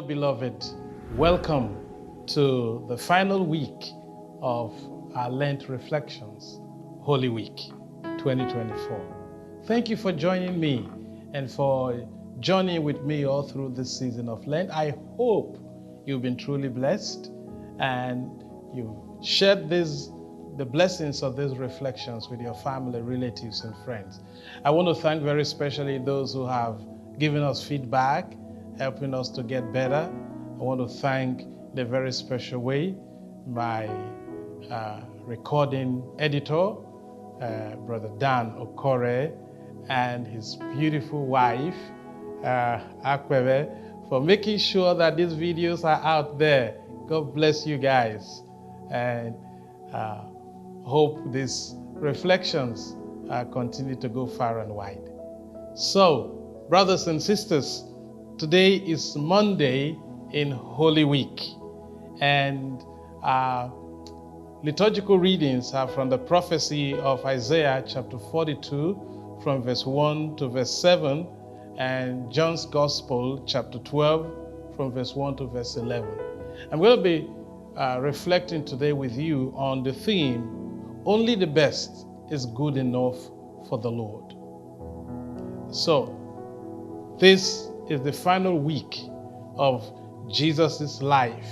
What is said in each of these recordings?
beloved. Welcome to the final week of our Lent Reflections, Holy Week 2024. Thank you for joining me and for journeying with me all through this season of Lent. I hope you've been truly blessed and you've shared the blessings of these reflections with your family, relatives, and friends. I want to thank very especially those who have given us feedback, helping us to get better. I want to thank in a very special way my recording editor, Brother Dan Okore, and his beautiful wife, Akwebe, for making sure that these videos are out there. God bless you guys, and hope these reflections continue to go far and wide. So, brothers and sisters, today is Monday in Holy Week, and our liturgical readings are from the prophecy of Isaiah chapter 42 from verse 1 to verse 7, and John's Gospel chapter 12 from verse 1 to verse 11. I'm going to be reflecting today with you on the theme, Only the Best is Good Enough for the Lord. So, this is the final week of Jesus' life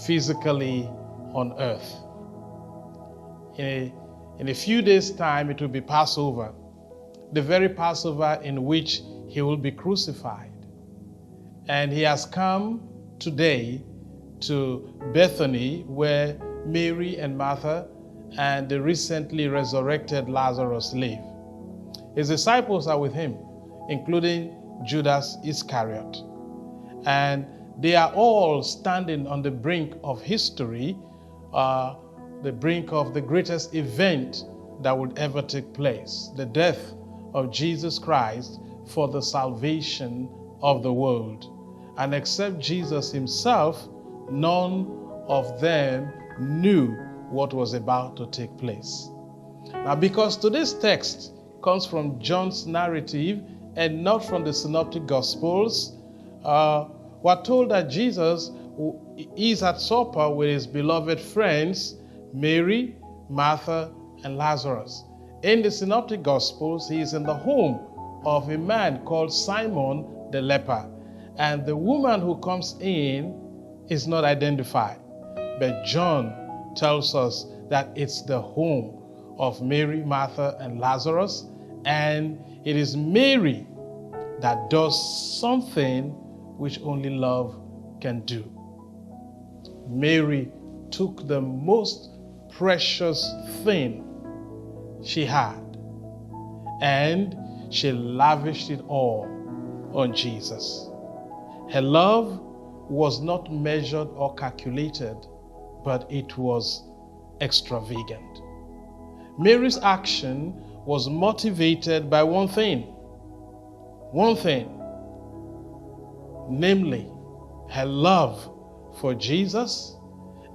physically on earth. In a few days' time, it will be Passover, the very Passover in which he will be crucified. And he has come today to Bethany, where Mary and Martha and the recently resurrected Lazarus live. His disciples are with him, including Judas Iscariot. And they are all standing on the brink of history, the brink of the greatest event that would ever take place, the death of Jesus Christ for the salvation of the world. And except Jesus himself, none of them knew what was about to take place. Now, because today's text comes from John's narrative and not from the Synoptic Gospels, we're told that Jesus is at supper with his beloved friends, Mary, Martha, and Lazarus. In the Synoptic Gospels, he is in the home of a man called Simon the leper. And the woman who comes in is not identified. But John tells us that it's the home of Mary, Martha, and Lazarus. And it is Mary that does something which only love can do. Mary took the most precious thing she had and she lavished it all on Jesus. Her love was not measured or calculated, but it was extravagant. Mary's action was motivated by one thing, namely her love for Jesus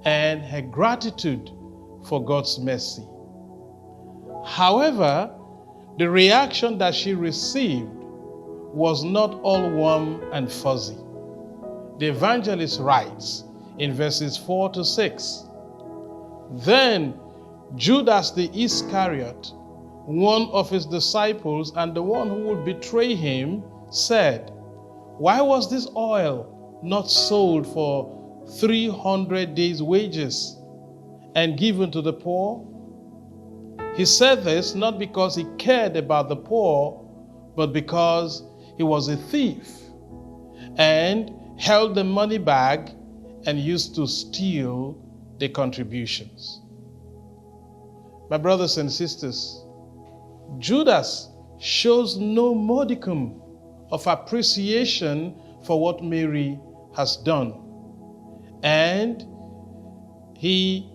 and her gratitude for God's mercy. However, the reaction that she received was not all warm and fuzzy. The evangelist writes in verses 4 to 6, "Then Judas the Iscariot, one of his disciples and the one who would betray him, said, 'Why was this oil not sold for 300 days' wages and given to the poor?' He said this not because he cared about the poor, but because he was a thief and held the money bag and used to steal the contributions." My brothers and sisters, Judas shows no modicum of appreciation for what Mary has done. And he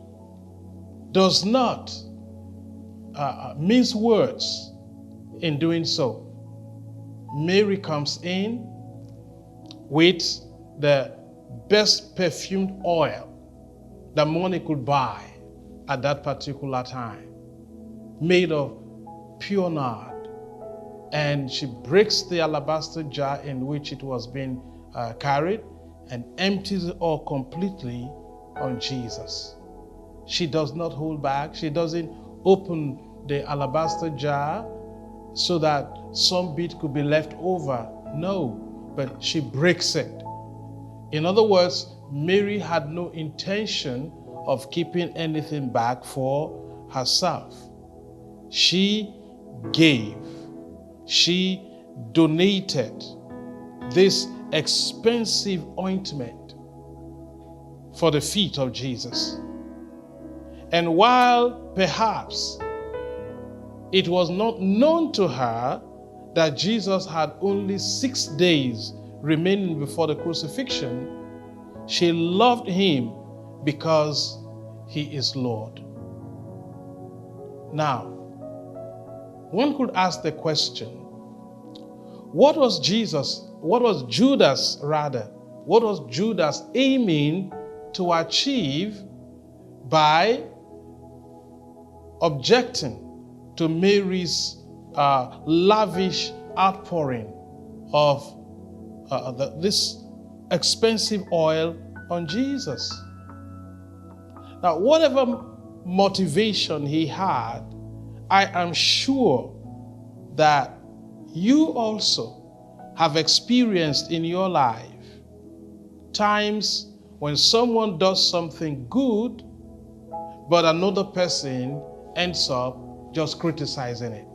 does not mince words in doing so. Mary comes in with the best perfumed oil that money could buy at that particular time, made of pure nard. And she breaks the alabaster jar in which it was being carried, and empties it all completely on Jesus. She does not hold back. She doesn't open the alabaster jar so that some bit could be left over. No, but she breaks it. In other words, Mary had no intention of keeping anything back for herself. She gave. She donated this expensive ointment for the feet of Jesus. And while perhaps it was not known to her that Jesus had only 6 days remaining before the crucifixion, she loved him because he is Lord. Now, one could ask the question, what was Judas aiming to achieve by objecting to Mary's lavish outpouring of this expensive oil on Jesus? Now, whatever motivation he had, I am sure that you also have experienced in your life times when someone does something good, but another person ends up just criticizing it.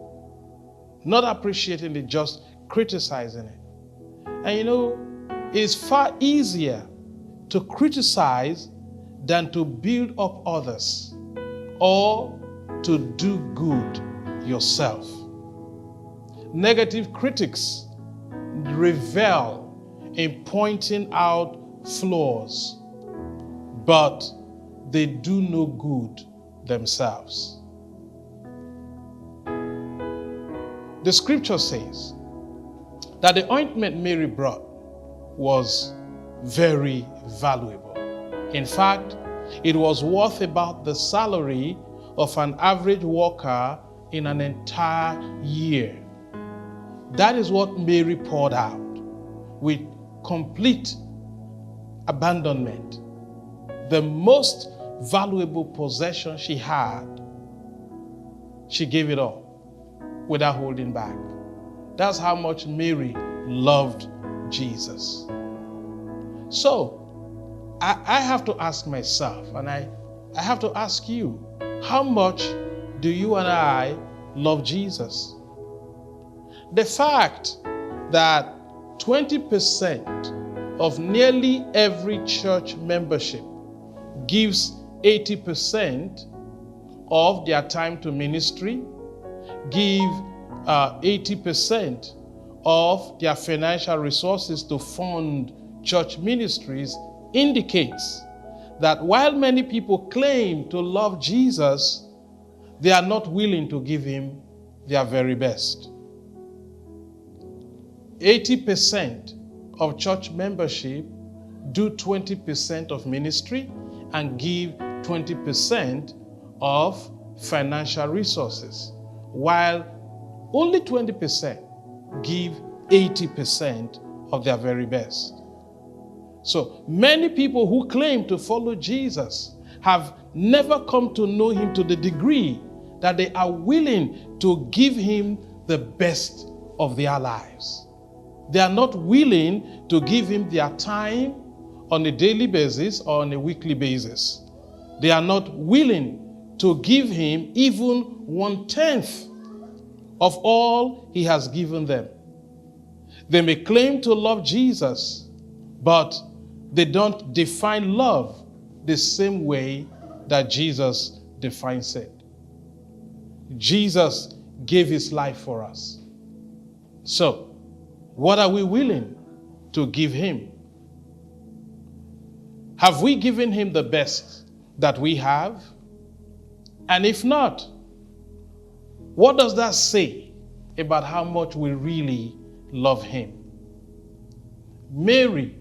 Not appreciating it, just criticizing it. And you know, it's far easier to criticize than to build up others or to do good yourself. Negative critics revel in pointing out flaws, but they do no good themselves. The scripture says that the ointment Mary brought was very valuable. In fact, it was worth about the salary of an average worker in an entire year. That is what Mary poured out with complete abandonment. The most valuable possession she had, she gave it all without holding back. That's how much Mary loved Jesus. So, I have to ask myself, and I have to ask you, how much do you and I love Jesus? The fact that 20% of nearly every church membership gives 80% of their time to ministry, give 80% of their financial resources to fund church ministries, indicates that while many people claim to love Jesus, they are not willing to give him their very best. 80% of church membership do 20% of ministry and give 20% of financial resources, while only 20% give 80% of their very best. So many people who claim to follow Jesus have never come to know him to the degree that they are willing to give him the best of their lives. They are not willing to give him their time on a daily basis or on a weekly basis. They are not willing to give him even 1/10 of all he has given them. They may claim to love Jesus, but they don't define love the same way that Jesus defines it. Jesus gave his life for us. So, what are we willing to give him? Have we given him the best that we have? And if not, what does that say about how much we really love him? Mary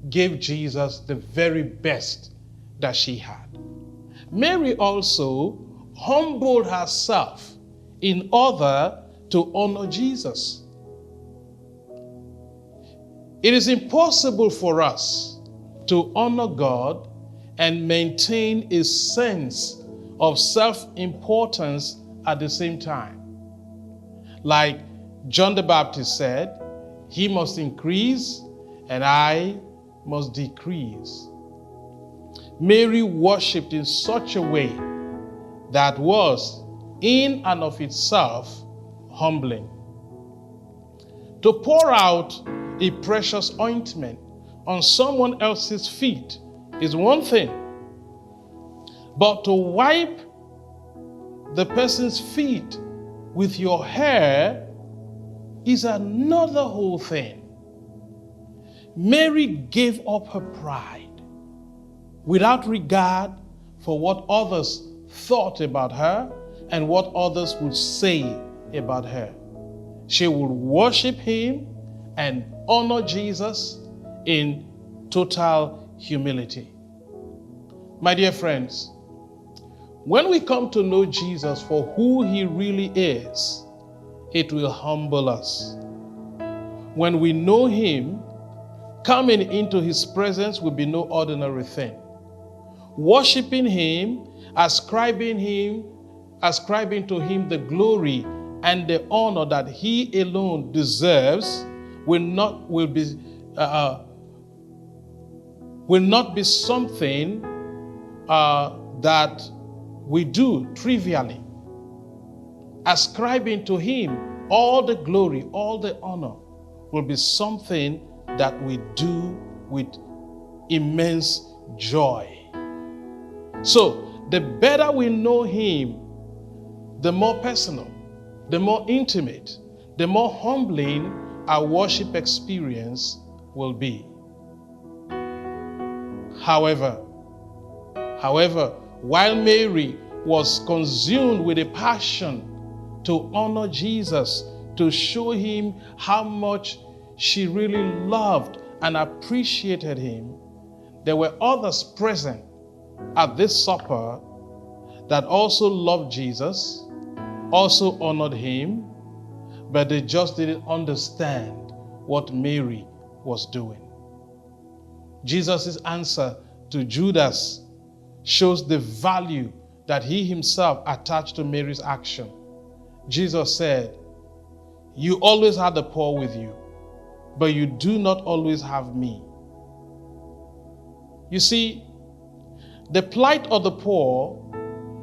gave Jesus the very best that she had. Mary also humbled herself in order to honor Jesus. It is impossible for us to honor God and maintain a sense of self-importance at the same time. Like John the Baptist said, he must increase and I must decrease. Mary worshipped in such a way that was, in and of itself, humbling. To pour out a precious ointment on someone else's feet is one thing, but to wipe the person's feet with your hair is another whole thing. Mary gave up her pride without regard for what others thought about her and what others would say about her. She would worship him and honor Jesus in total humility. My dear friends, when we come to know Jesus for who he really is, it will humble us. When we know him, coming into his presence will be no ordinary thing. Worshiping him, ascribing to him the glory and the honor that he alone deserves will not be something that we do trivially. Ascribing to him all the glory, all the honor will be something that we do with immense joy. So, the better we know him, the more personal, the more intimate, the more humbling our worship experience will be. However, while Mary was consumed with a passion to honor Jesus, to show him how much she really loved and appreciated him, there were others present at this supper that also loved Jesus, also honored him, but they just didn't understand what Mary was doing. Jesus' answer to Judas shows the value that he himself attached to Mary's action. Jesus said, "You always have the poor with you, but you do not always have me." You see, the plight of the poor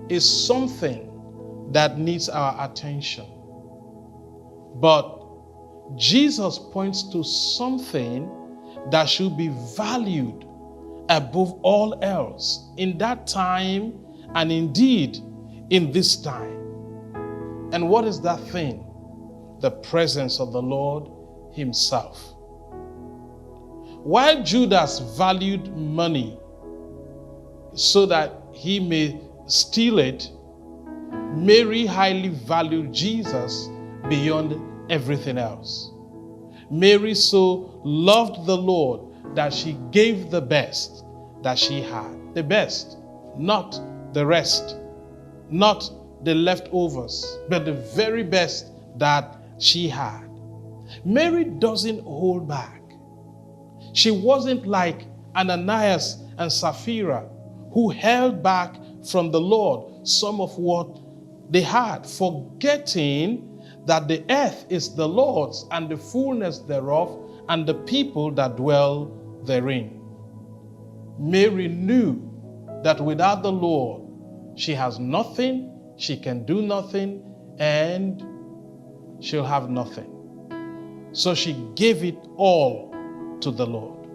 is something that needs our attention. But Jesus points to something that should be valued above all else in that time and indeed in this time. And what is that thing? The presence of the Lord himself. While Judas valued money so that he may steal it, Mary highly valued Jesus beyond everything else. Mary so loved the Lord that she gave the best that she had. The best, not the rest, not the leftovers, but the very best that she had. Mary doesn't hold back. She wasn't like Ananias and Sapphira, who held back from the Lord some of what they had, forgetting that the earth is the Lord's and the fullness thereof, and the people that dwell therein. Mary knew that without the Lord, she has nothing, she can do nothing, and she'll have nothing. So she gave it all to the Lord.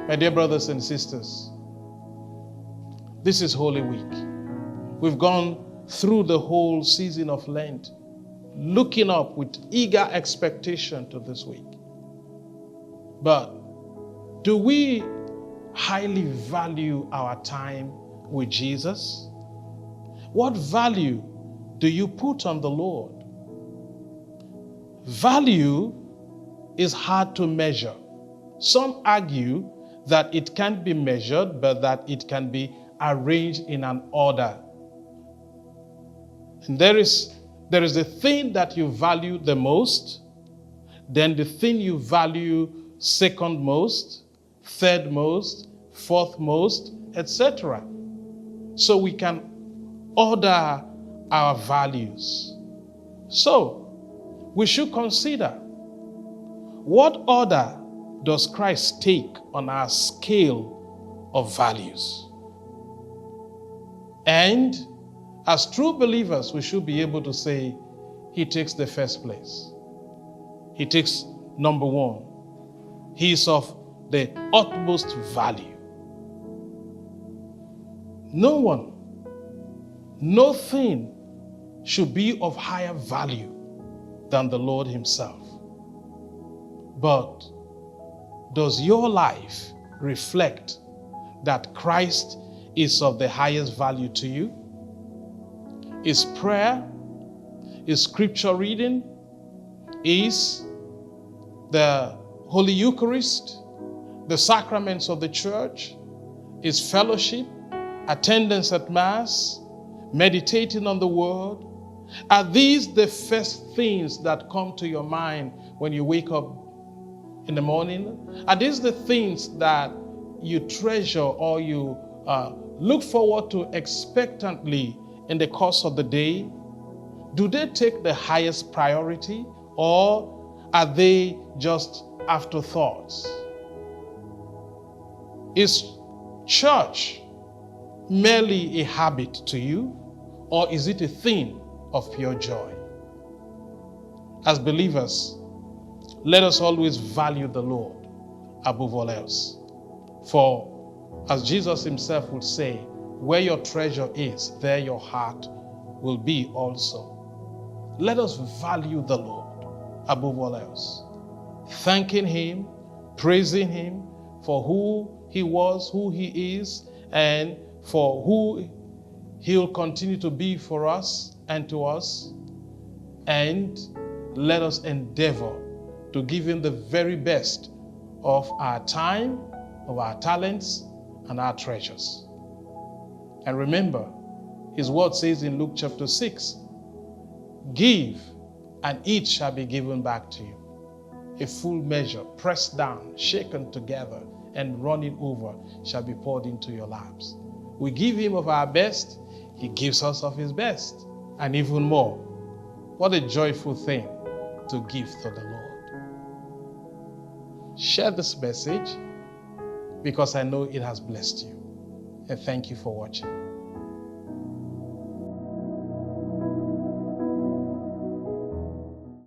My dear brothers and sisters, this is Holy Week. We've gone through the whole season of Lent, looking up with eager expectation to this week. But do we highly value our time with Jesus? What value do you put on the Lord? Value is hard to measure. Some argue that it can't be measured, but that it can be arranged in an order. And there is the thing that you value the most, then the thing you value second most, third most, fourth most, etc. So we can order our values. So we should consider, what order does Christ take on our scale of values? And as true believers, we should be able to say, he takes the first place. He takes number one. He is of the utmost value. No one, nothing should be of higher value than the Lord himself. But does your life reflect that Christ is of the highest value to you? Is prayer, is scripture reading, is the Holy Eucharist, the sacraments of the church, is fellowship, attendance at Mass, meditating on the Word? Are these the first things that come to your mind when you wake up in the morning? Are these the things that you treasure or you look forward to expectantly in the course of the day? Do they take the highest priority, or are they just afterthoughts? Is church merely a habit to you, or is it a thing of pure joy? As believers, let us always value the Lord above all else. For as Jesus himself would say, where your treasure is, there your heart will be also. Let us value the Lord above all else, thanking him, praising him for who he was, who he is, and for who he'll continue to be for us and to us. And let us endeavor to give him the very best of our time, of our talents, and our treasures. And remember, his word says in Luke chapter 6, give, and it shall be given back to you. A full measure, pressed down, shaken together, and running over, shall be poured into your laps. We give him of our best, he gives us of his best, and even more. What a joyful thing to give to the Lord. Share this message, because I know it has blessed you. And thank you for watching.